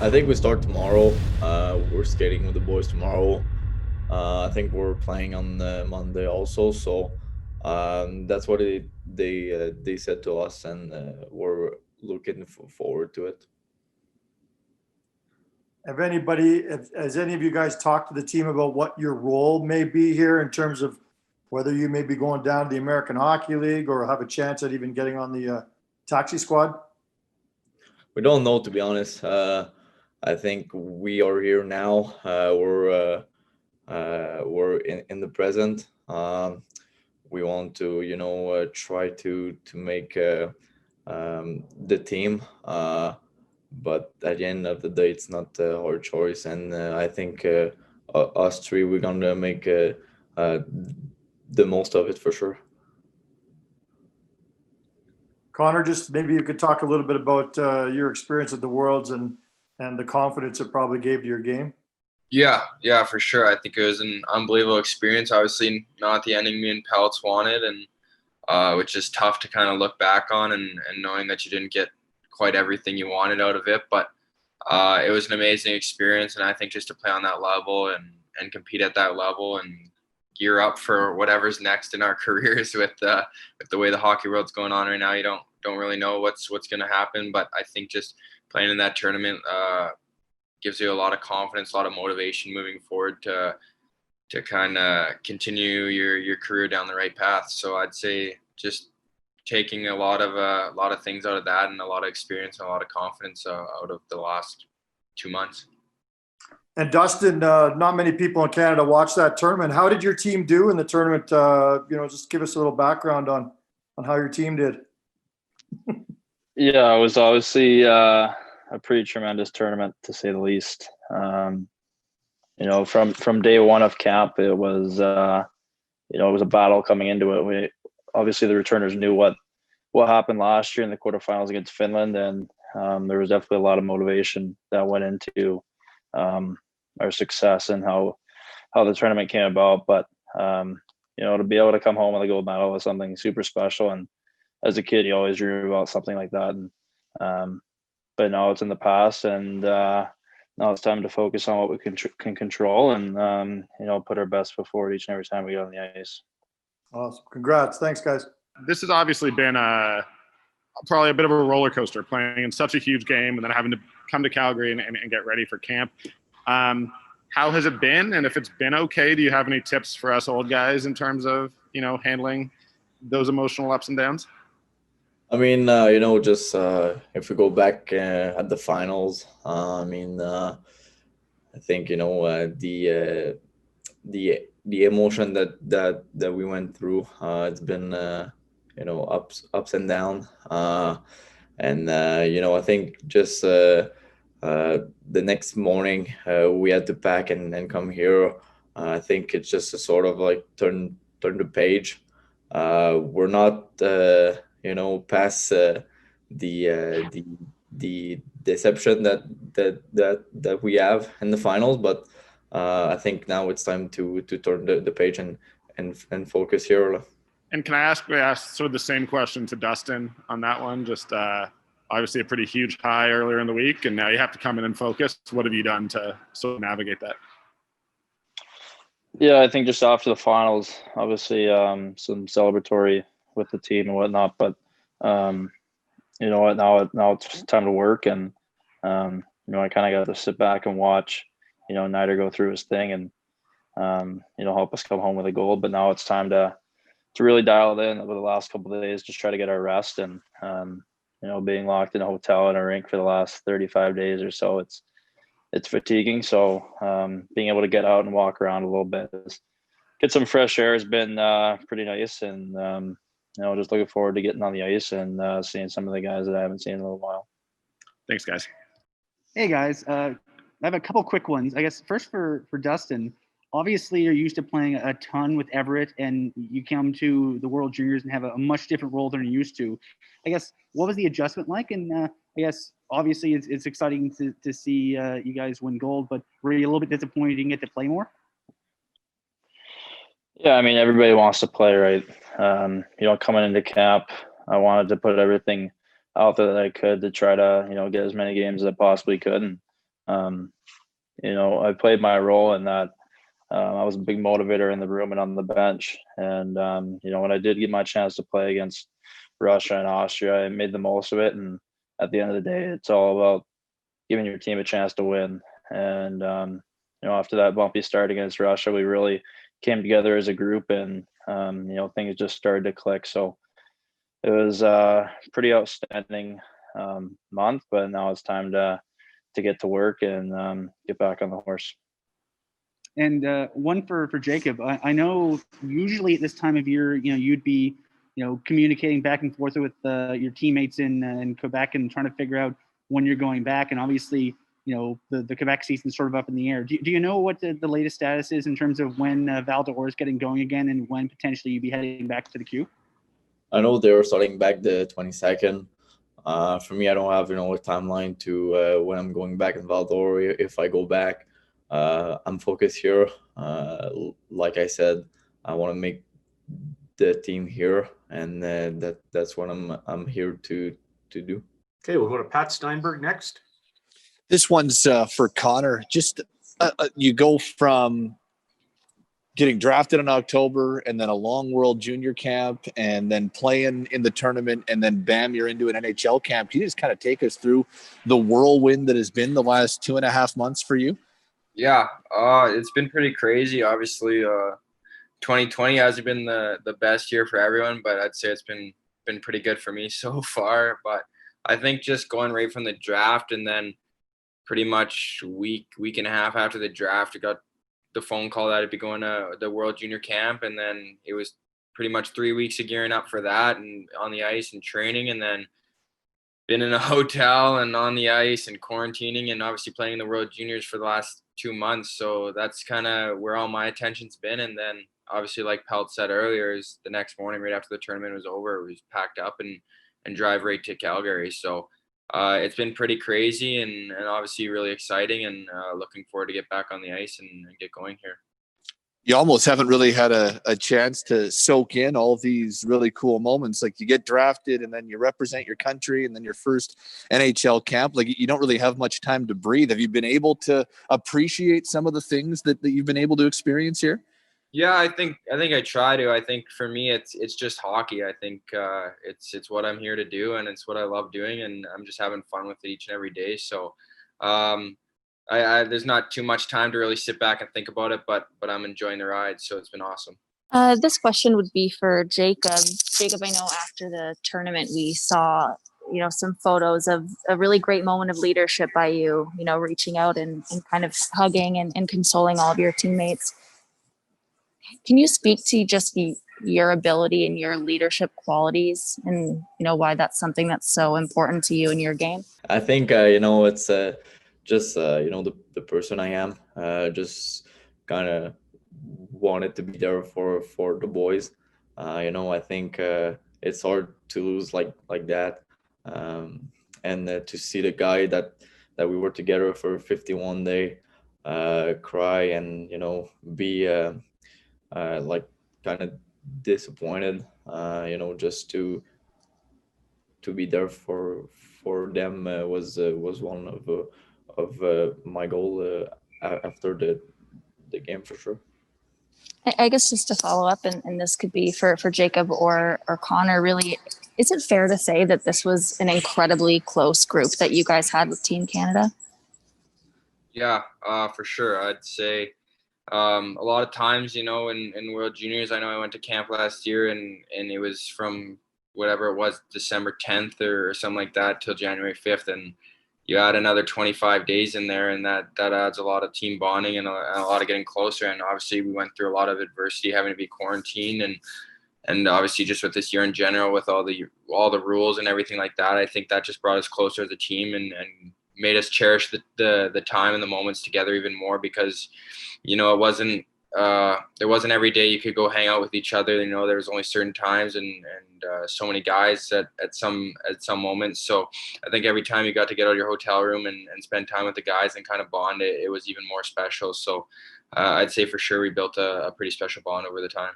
I think we start tomorrow. We're skating with the boys tomorrow. I think we're playing on Monday also. So that's what they said to us, and we're looking forward to it. Has any of you guys talked to the team about what your role may be here in terms of whether you may be going down to the American Hockey League or have a chance at even getting on the taxi squad? We don't know, to be honest. I think we are here now. We're in the present. We want to, try to make the team. But at the end of the day, it's not our choice, and I think us three, we're gonna make uh, the most of it for sure. Connor, just maybe you could talk a little bit about your experience at the Worlds and the confidence it probably gave to your game. Yeah, for sure. I think it was an unbelievable experience. Obviously, not the ending me and Pellets wanted, and which is tough to kind of look back on and knowing that you didn't get quite everything you wanted out of it. But it was an amazing experience, and I think just to play on that level and compete at that level and gear up for whatever's next in our careers with the way the hockey world's going on right now, you don't really know what's going to happen. But I think just playing in that tournament gives you a lot of confidence, a lot of motivation moving forward to kind of continue your career down the right path. So I'd say just taking a lot of things out of that and a lot of experience and a lot of confidence out of the last 2 months. And Dustin, not many people in Canada watch that tournament. How did your team do in the tournament? Just give us a little background on how your team did. Yeah, it was obviously a pretty tremendous tournament, to say the least. From day one of camp, it was it was a battle coming into it. Obviously the returners knew what happened last year in the quarterfinals against Finland, and there was definitely a lot of motivation that went into our success and how the tournament came about. But to be able to come home with a gold medal was something super special, and as a kid you always dream about something like that. And but now it's in the past, and now it's time to focus on what we can control, and put our best foot forward each and every time we get on the ice. Awesome. Congrats. Thanks, guys. This has obviously been probably a bit of a roller coaster, playing in such a huge game and then having to come to Calgary and get ready for camp. How has it been? And if it's been okay, do you have any tips for us old guys in terms of, handling those emotional ups and downs? I mean, just if we go back at the finals, I think the emotion that we went through, it's been ups and down, and I think just the next morning we had to pack and come here. I think it's just a sort of like turn the page. We're not past the deception that we have in the finals, but I think now it's time to turn the page and focus here. And can I ask sort of the same question to Dustin on that one? Just obviously a pretty huge high earlier in the week, and now you have to come in and focus. What have you done to sort of navigate that? Yeah, I think just after the finals, obviously some celebratory with the team and whatnot, but you know what, now it's time to work, and I kind of got to sit back and watch Nider go through his thing and help us come home with a goal. But now it's time to really dial it in over the last couple of days, just try to get our rest, and being locked in a hotel and a rink for the last 35 days or so, it's fatiguing. So being able to get out and walk around a little bit, get some fresh air has been pretty nice, and just looking forward to getting on the ice and seeing some of the guys that I haven't seen in a little while. Thanks, guys. Hey guys, I have a couple quick ones. I guess first for Dustin. Obviously, you're used to playing a ton with Everett, and you come to the World Juniors and have a much different role than you're used to. I guess, what was the adjustment like? And I guess, obviously, it's exciting to see you guys win gold, but were you a little bit disappointed you didn't get to play more? Yeah, I mean, everybody wants to play, right? Coming into camp, I wanted to put everything out there that I could to try to, get as many games as I possibly could. And I played my role in that. I was a big motivator in the room and on the bench. And, when I did get my chance to play against Russia and Austria, I made the most of it. And at the end of the day, it's all about giving your team a chance to win. And, after that bumpy start against Russia, we really came together as a group, and, things just started to click. So it was a pretty outstanding month, but now it's time to get to work and get back on the horse. And one for Jakob. I know usually at this time of year, you'd be, communicating back and forth with your teammates in Quebec and trying to figure out when you're going back. And obviously, the Quebec season's sort of up in the air. Do you know what the latest status is in terms of when Val d'Or is getting going again and when potentially you'd be heading back to the queue? I know they were starting back the 22nd. For me, I don't have a timeline to when I'm going back in Val d'Or. If I go back, I'm focused here. Like I said, I want to make the team here, and that's what I'm here to do. Okay, we'll go to Pat Steinberg next. This one's for Connor. Just you go from getting drafted in October and then a long World Junior camp and then playing in the tournament and then bam, you're into an NHL camp. Can you just kind of take us through the whirlwind that has been the last 2.5 months for you? Yeah, it's been pretty crazy. Obviously, 2020 hasn't been the best year for everyone, but I'd say it's been pretty good for me so far. But I think just going right from the draft and then pretty much week and a half after the draft, I got the phone call that I'd be going to the World Junior Camp, and then it was pretty much 3 weeks of gearing up for that and on the ice and training, and then been in a hotel and on the ice and quarantining and obviously playing in the World Juniors for the last 2 months. So that's kind of where all my attention's been. And then obviously, like Pelt said earlier, is the next morning right after the tournament was over, we was packed up and drive right to Calgary. So it's been pretty crazy and obviously really exciting, and looking forward to get back on the ice and get going here. You almost haven't really had a chance to soak in all these really cool moments. Like you get drafted and then you represent your country and then your first NHL camp. Like you don't really have much time to breathe. Have you been able to appreciate some of the things that you've been able to experience here? Yeah, I think I try to. I think for me, it's just hockey. I think it's what I'm here to do, and it's what I love doing, and I'm just having fun with it each and every day. So there's not too much time to really sit back and think about it, but I'm enjoying the ride. So it's been awesome. This question would be for Jakob. Jakob, I know after the tournament we saw, some photos of a really great moment of leadership by you, reaching out and kind of hugging and consoling all of your teammates. Can you speak to just your ability and your leadership qualities and, why that's something that's so important to you in your game? I think, it's just, the person I am, just kind of wanted to be there for the boys. I think it's hard to lose like that. And to see the guy that we were together for 51 days cry and, be like kind of disappointed, just to be there for them was one of my goal after the game for sure. I guess just to follow up, and this could be for Jakob or Connor, really, is it fair to say that this was an incredibly close group that you guys had with Team Canada? Yeah, for sure. I'd say a lot of times, in World Juniors, I know I went to camp last year and it was from whatever it was, December 10th or something like that till January 5th. And you add another 25 days in there, and that adds a lot of team bonding and a lot of getting closer. And obviously we went through a lot of adversity, having to be quarantined and obviously just with this year in general, with all the rules and everything like that, I think that just brought us closer as a team and made us cherish the time and the moments together even more, because, it wasn't there wasn't every day you could go hang out with each other. There was only certain times and so many guys at some moments. So I think every time you got to get out of your hotel room and spend time with the guys and kind of bond, it was even more special. So I'd say for sure we built a pretty special bond over the time.